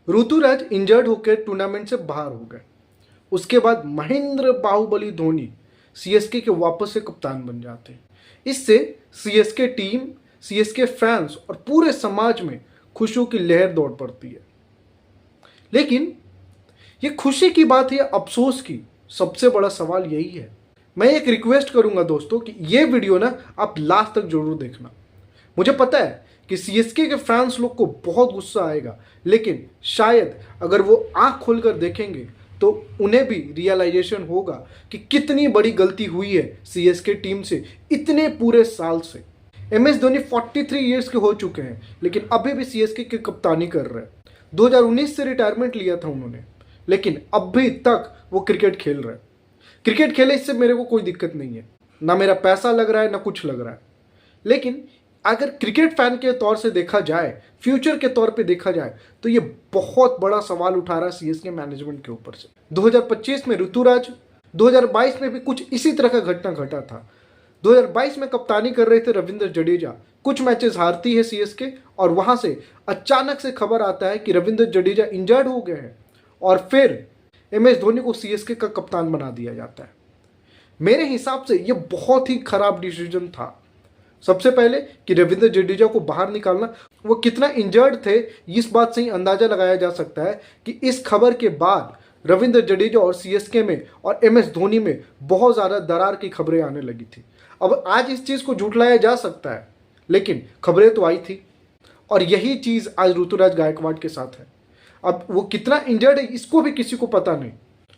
Rituraj injured होकर tournament से बाहर हो गए। उसके बाद महेंद्र बाहुबली धोनी सीएसके के वापस से कप्तान बन जाते हैं। इससे सीएसके टीम, सीएसके फैंस और पूरे समाज में खुशियों की लहर दौड़ पड़ती है। लेकिन ये खुशी की बात है या अफसोस की, सबसे बड़ा सवाल यही है। मैं एक रिक्वेस्ट करूंगा दोस्तों कि ये वीडियो ना आप लास्ट तक जरूर देखना। मुझे पता है कि सीएसके के फैंस लोग को बहुत गुस्सा आएगा, लेकिन शायद अगर वो आंख खोलकर देखेंगे तो उन्हें भी रियलाइजेशन होगा कि कितनी बड़ी गलती हुई है सीएसके टीम से इतने पूरे साल से। एमएस धोनी 43 इयर्स के हो चुके हैं, लेकिन अभी भी सीएसके की कप्तानी कर रहे हैं। 2019 से रिटायरमेंट लिया था उन्होंने, लेकिन अभी तक वो क्रिकेट खेल रहे हैं। क्रिकेट खेले इससे मेरे को कोई दिक्कत नहीं है, ना मेरा पैसा लग रहा है ना कुछ लग रहा है। लेकिन अगर क्रिकेट फैन के तौर से देखा जाए, फ्यूचर के तौर पे देखा जाए, तो ये बहुत बड़ा सवाल उठा रहा है सीएसके मैनेजमेंट के ऊपर से। 2025 में ऋतुराज, 2022 में भी कुछ इसी तरह का घटना घटा था। 2022 में कप्तानी कर रहे थे रविंद्र जडेजा। कुछ मैचेस हारती है सीएसके और वहां से अचानक से खबर आता है कि रविंद्र जडेजा इंजर्ड हो गए हैं और फिर एमएस धोनी को सीएसके का कप्तान बना दिया जाता है। मेरे हिसाब से यह बहुत ही खराब डिसीजन था। सबसे पहले कि रविंद्र जडेजा को बाहर निकालना, वो कितना इंजर्ड थे इस बात से ही अंदाजा लगाया जा सकता है कि इस खबर के बाद रविंद्र जडेजा और सीएसके में और एमएस धोनी में बहुत ज़्यादा दरार की खबरें आने लगी थी। अब आज इस चीज़ को झुठलाया जा सकता है, लेकिन खबरें तो आई थी और यही चीज़ आज ऋतुराज गायकवाड़ के साथ है। अब वो कितना इंजर्ड है इसको भी किसी को पता नहीं,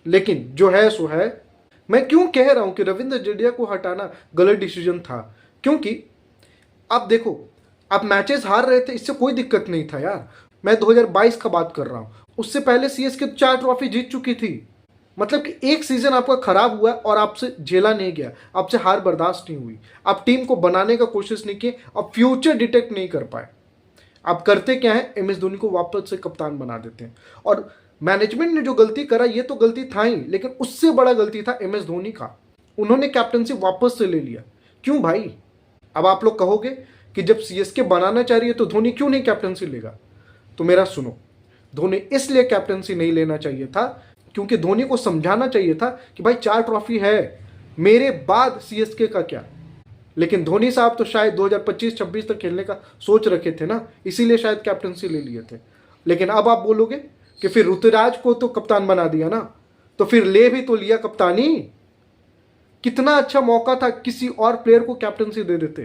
लेकिन जो है सो है। मैं क्यों कह रहा हूं कि रविंद्र जडेजा को हटाना गलत डिसीजन था, क्योंकि आप देखो, आप मैचेस हार रहे थे, इससे कोई दिक्कत नहीं था यार। मैं 2022 का बात कर रहा हूं, उससे पहले सीएसके 4 ट्रॉफी जीत चुकी थी। मतलब कि एक सीजन आपका खराब हुआ और आपसे झेला नहीं गया, आपसे हार बर्दाश्त नहीं हुई, आप टीम को बनाने का कोशिश नहीं किए, आप फ्यूचर डिटेक्ट नहीं कर पाए। आप करते क्या है, एमएस धोनी को वापस से कप्तान बना देते हैं। और मैनेजमेंट ने जो गलती करा, ये तो गलती था ही, लेकिन उससे बड़ा गलती था एमएस धोनी का। उन्होंने कैप्टनसी वापस से ले लिया। क्यों भाई? अब आप लोग कहोगे कि जब सीएसके बनाना चाह रही है तो धोनी क्यों नहीं कैप्टनसी लेगा? तो मेरा सुनो, धोनी इसलिए कैप्टनसी नहीं लेना चाहिए था क्योंकि धोनी को समझाना चाहिए था कि भाई 4 ट्रॉफी है, मेरे बाद सीएसके का क्या। लेकिन धोनी साहब तो शायद 2025-26 तक खेलने का सोच रखे थे ना, इसीलिए शायद कैप्टनसी ले लिए थे। लेकिन अब आप बोलोगे कि फिर ऋतुराज को तो कप्तान बना दिया ना, तो फिर ले भी तो लिया कप्तानी। कितना अच्छा मौका था, किसी और प्लेयर को कैप्टनसी दे देते।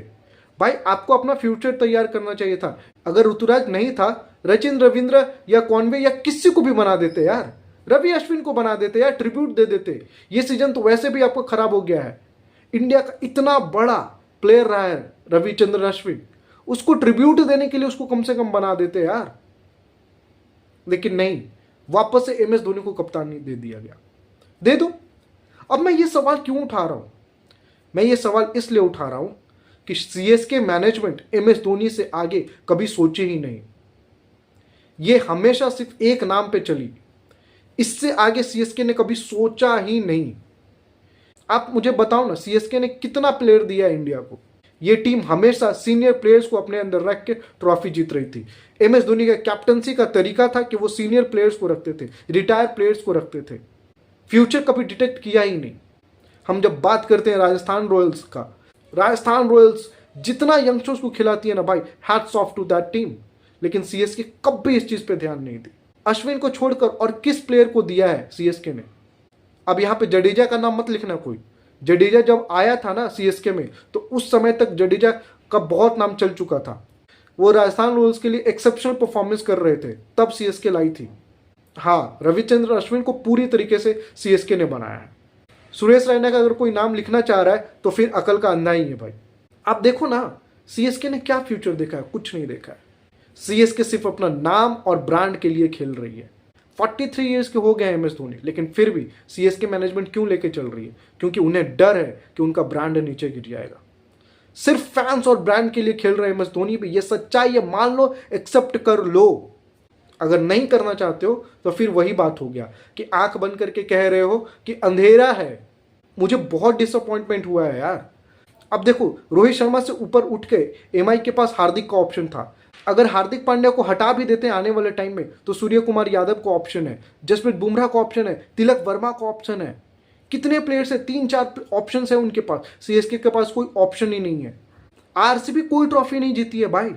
भाई आपको अपना फ्यूचर तैयार करना चाहिए था। अगर ऋतुराज नहीं था, सचिन, रविंद्र या कॉनवे या किसी को भी बना देते यार, रवि अश्विन को बना देते यार, ट्रिब्यूट दे देते। ये सीजन तो वैसे भी आपको खराब हो गया है। इंडिया का इतना बड़ा प्लेयर रहा है रविचंद्रन अश्विन, उसको ट्रिब्यूट देने के लिए उसको कम से कम बना देते यार। लेकिन नहीं, वापस से एमएस धोनी को कप्तानी दे दिया गया। दे दो। अब मैं ये सवाल क्यों उठा रहा हूं? मैं ये सवाल इसलिए उठा रहा हूं कि सीएसके मैनेजमेंट एमएस धोनी से आगे कभी सोचे ही नहीं। ये हमेशा सिर्फ एक नाम पे चली, इससे आगे सीएसके ने कभी सोचा ही नहीं। आप मुझे बताओ ना, सीएसके ने कितना प्लेयर दिया इंडिया को? ये टीम हमेशा सीनियर प्लेयर्स को अपने अंदर रख के ट्रॉफी जीत रही थी। एमएस धोनी का कैप्टनसी का तरीका था कि वो सीनियर प्लेयर्स को रखते थे, रिटायर प्लेयर्स को रखते थे। फ्यूचर कभी डिटेक्ट किया ही नहीं। हम जब बात करते हैं राजस्थान रॉयल्स का, राजस्थान रॉयल्स जितना यंगस्टर्स को खिलाती है ना भाई, hats off to that team. लेकिन सीएसके कभी इस चीज पे ध्यान नहीं दी। अश्विन को छोड़कर और किस प्लेयर को दिया है सीएसके ने? अब यहां पे जडेजा का नाम मत लिखना कोई। जडेजा जब आया था ना सीएसके में, तो उस समय तक जडेजा का बहुत नाम चल चुका था। वो राजस्थान रॉयल्स के लिए एक्सेप्शनल परफॉर्मेंस कर रहे थे, तब सीएसके लाई थी। हाँ, रविचंद्रन अश्विन को पूरी तरीके से सीएसके ने बनाया है। सुरेश रैना का अगर कोई नाम लिखना चाह रहा है तो फिर अकल का अंधा ही है भाई। आप देखो ना, सीएसके ने क्या फ्यूचर देखा है? कुछ नहीं देखा है। सीएसके सिर्फ अपना नाम और ब्रांड के लिए खेल रही है। 43 इयर्स के हो गए हैं एमएस धोनी, लेकिन फिर भी सीएसके मैनेजमेंट क्यों लेके चल रही है? क्योंकि उन्हें डर है कि उनका ब्रांड नीचे गिर जाएगा। सिर्फ फैंस और ब्रांड के लिए खेल रहे हैं एमएस धोनी भी। ये सच्चाई है, मान लो, एक्सेप्ट कर लो। अगर नहीं करना चाहते हो तो फिर वही बात हो गया कि आंख बंद करके कह रहे हो कि अंधेरा है। मुझे बहुत डिसअपॉइंटमेंट हुआ है यार। अब देखो, रोहित शर्मा से ऊपर उठ के एमआई के पास हार्दिक का ऑप्शन था। अगर हार्दिक पांड्या को हटा भी देते हैं आने वाले टाइम में तो सूर्य कुमार यादव का ऑप्शन है, जसप्रीत बुमराह का ऑप्शन है, तिलक वर्मा का ऑप्शन है। कितने प्लेयर्स है, 3-4 ऑप्शन है उनके पास। सीएसके के पास कोई ऑप्शन ही नहीं है। आरसीबी कोई ट्रॉफी नहीं जीती है भाई।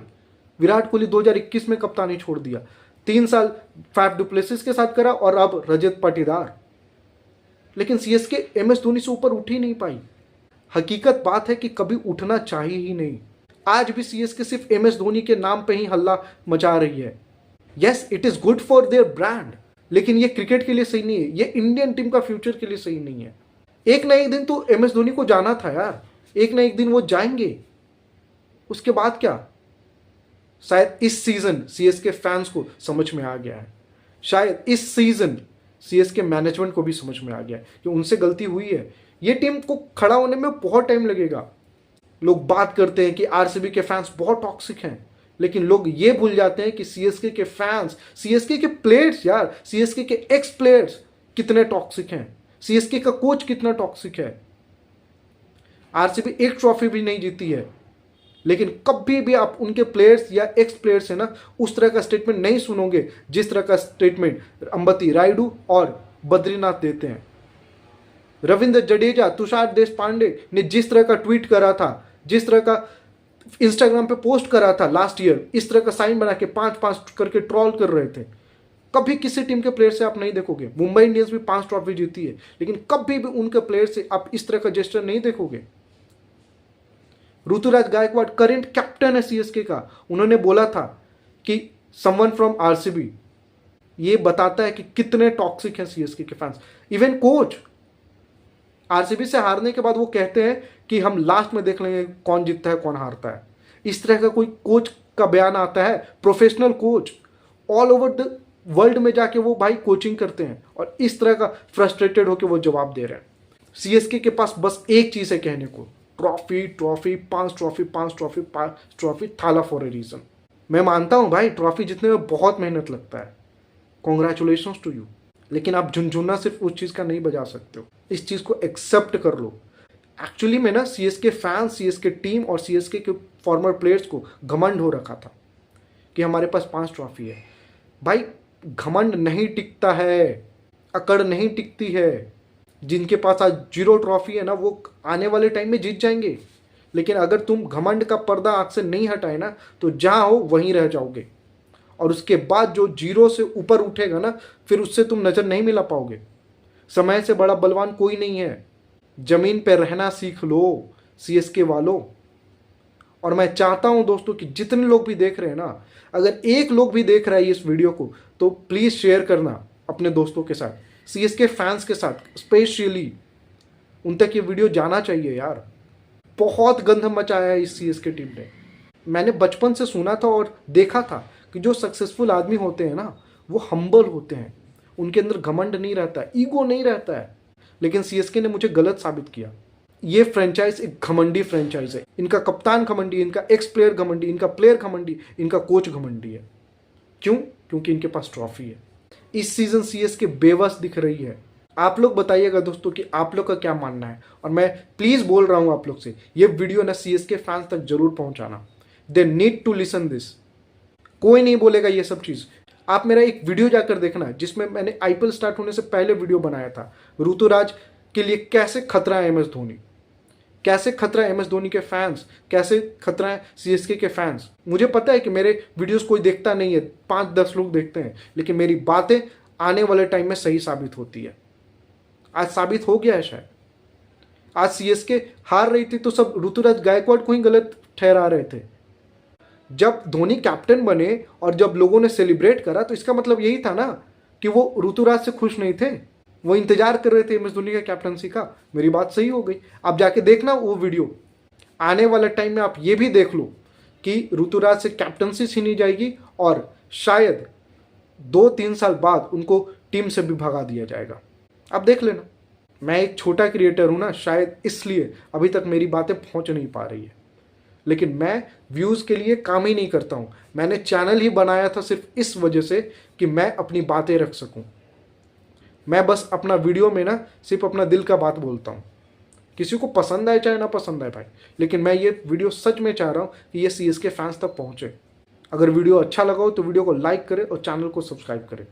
विराट कोहली 2021 में कप्तानी छोड़ दिया, 3 साल फैफ डुप्लेसिस के साथ करा और अब रजत पाटीदार। लेकिन सीएसके एमएस धोनी से ऊपर उठ ही नहीं पाई। हकीकत बात है कि कभी उठना चाहिए ही नहीं। आज भी सीएसके सिर्फ एमएस धोनी के नाम पे ही हल्ला मचा रही है। Yes, it is good for their brand, लेकिन ये क्रिकेट के लिए सही नहीं है, ये इंडियन टीम का फ्यूचर के लिए सही नहीं है। एक ना एक दिन तो एमएस धोनी को जाना था यार, एक ना एक दिन वो जाएंगे। उसके बाद क्या? शायद इस सीजन सीएसके फैंस को समझ में आ गया है, शायद इस सीजन सीएसके मैनेजमेंट को भी समझ में आ गया है कि उनसे गलती हुई है। ये टीम को खड़ा होने में बहुत टाइम लगेगा। लोग बात करते हैं कि आरसीबी के फैंस बहुत टॉक्सिक हैं, लेकिन लोग ये भूल जाते हैं कि सीएसके के फैंस, सीएसके के प्लेयर्स यार, सीएसके के एक्स प्लेयर्स कितने टॉक्सिक हैं, सीएसके का कोच कितना टॉक्सिक है। आरसीबी एक ट्रॉफी भी नहीं जीती है, लेकिन कभी भी आप उनके प्लेयर्स या एक्स प्लेयर्स है ना, उस तरह का स्टेटमेंट नहीं सुनोगे जिस तरह का स्टेटमेंट अंबती रायडू और बद्रीनाथ देते हैं। रविंद्र जडेजा, तुषार देशपांडे ने जिस तरह का ट्वीट करा था, जिस तरह का इंस्टाग्राम पे पोस्ट करा था लास्ट ईयर, इस तरह का साइन बना के 5-5 करके ट्रॉल कर रहे थे, कभी किसी टीम के प्लेयर से आप नहीं देखोगे। मुंबई इंडियंस भी 5 ट्रॉफी जीती है, लेकिन कभी भी उनके प्लेयर से आप इस तरह का जेस्चर नहीं देखोगे। ऋतुराज गायकवाड़ करंट कैप्टन है सीएसके का, उन्होंने बोला था कि समवन फ्रॉम आरसीबी। ये बताता है कि कितने टॉक्सिक हैं सीएसके के फैंस। इवन कोच आरसीबी से हारने के बाद वो कहते हैं कि हम लास्ट में देख लेंगे कौन जीतता है कौन हारता है। इस तरह का कोई कोच का बयान आता है? Professional coach all over the world में जाके वो भाई कोचिंग करते हैं और इस तरह का फ्रस्ट्रेटेड होकर वो जवाब दे रहे हैं। सीएसके के पास बस एक चीज है कहने को, trophy trophy, 5 trophy 5 trophy 5 trophy, थाला फॉर ए रीजन। मैं मानता हूं भाई ट्रॉफी जीतने में बहुत मेहनत लगता है, कॉन्ग्रेचुलेशंस टू यू, लेकिन आप झुनझुना सिर्फ उस चीज का नहीं बजा सकते हो। इस चीज को एक्सेप्ट कर लो। एक्चुअली में ना सीएसके फैंस, सीएसके टीम और सीएसके के फॉर्मर प्लेयर्स को घमंड हो रखा था कि हमारे पास 5 ट्रॉफी है। भाई घमंड नहीं टिकता है, अकड़ नहीं टिकती है। जिनके पास आज 0 ट्रॉफी है ना, वो आने वाले टाइम में जीत जाएंगे। लेकिन अगर तुम घमंड का पर्दा आंख से नहीं हटाए ना, तो जहां हो वहीं रह जाओगे। और उसके बाद जो 0 से ऊपर उठेगा ना, फिर उससे तुम नजर नहीं मिला पाओगे। समय से बड़ा बलवान कोई नहीं है। जमीन पे रहना सीख लो सीएसके वालों। और मैं चाहता हूं दोस्तों कि जितने लोग भी देख रहे हैं ना, अगर एक लोग भी देख रहा है इस वीडियो को, तो प्लीज शेयर करना अपने दोस्तों के साथ, सीएसके फैंस के साथ स्पेशली। उन तक ये वीडियो जाना चाहिए यार। बहुत गंध मचाया है इस सीएसके टीम ने। मैंने बचपन से सुना था और देखा था कि जो सक्सेसफुल आदमी होते हैं ना, वो हम्बल होते हैं, उनके अंदर घमंड नहीं रहता है, ईगो नहीं रहता है। लेकिन सीएसके ने मुझे गलत साबित किया। ये फ्रेंचाइज एक घमंडी फ्रेंचाइज है। इनका कप्तान घमंडी, इनका एक्स प्लेयर घमंडी, इनका प्लेयर घमंडी, इनका कोच घमंडी है। क्यों? क्योंकि इनके पास ट्रॉफी है। इस सीजन सीएसके बेबस दिख रही है। आप लोग बताइएगा दोस्तों कि आप लोग का क्या मानना है। और मैं प्लीज बोल रहा हूं आप लोग से, ये वीडियो ना सीएसके फैंस तक जरूर पहुंचाना। They need to listen this. कोई नहीं बोलेगा ये सब चीज। आप मेरा एक वीडियो जाकर देखना जिसमें मैंने आईपीएल स्टार्ट होने से पहले वीडियो बनाया था। ऋतुराज के लिए कैसे खतरा है एमएस धोनी, कैसे खतरा है एमएस धोनी के फैंस, कैसे खतरा है सीएसके के फैंस। मुझे पता है कि मेरे वीडियोस कोई देखता नहीं है, 5-10 लोग देखते हैं, लेकिन मेरी बातें आने वाले टाइम में सही साबित होती है। आज साबित हो गया है शायद। आज सीएसके हार रही थी तो सब ऋतुराज गायकवाड़ को ही गलत ठहरा रहे थे। जब धोनी कैप्टन बने और जब लोगों ने सेलिब्रेट करा, तो इसका मतलब यही था ना कि वो ऋतुराज से खुश नहीं थे, वो इंतजार कर रहे थे एमएस धोनी का कैप्टनसी का। मेरी बात सही हो गई। आप जाके देखना वो वीडियो। आने वाले टाइम में आप ये भी देख लो कि ऋतुराज से कैप्टनसी छीनी जाएगी और शायद 2-3 साल बाद उनको टीम से भी भगा दिया जाएगा। आप देख लेना। मैं एक छोटा क्रिएटर हूं ना, शायद इसलिए अभी तक मेरी बातें पहुंच नहीं पा रही है, लेकिन मैं व्यूज के लिए काम ही नहीं करता हूं। मैंने चैनल ही बनाया था सिर्फ इस वजह से कि मैं अपनी बातें रख सकूं। मैं बस अपना वीडियो में ना सिर्फ अपना दिल का बात बोलता हूं किसी को पसंद आए चाहे ना पसंद आए भाई, लेकिन मैं ये वीडियो सच में चाह रहा हूँ कि ये CSK फैंस तक पहुँचे। अगर वीडियो अच्छा लगा हो तो वीडियो को लाइक करें और चैनल को सब्सक्राइब करें।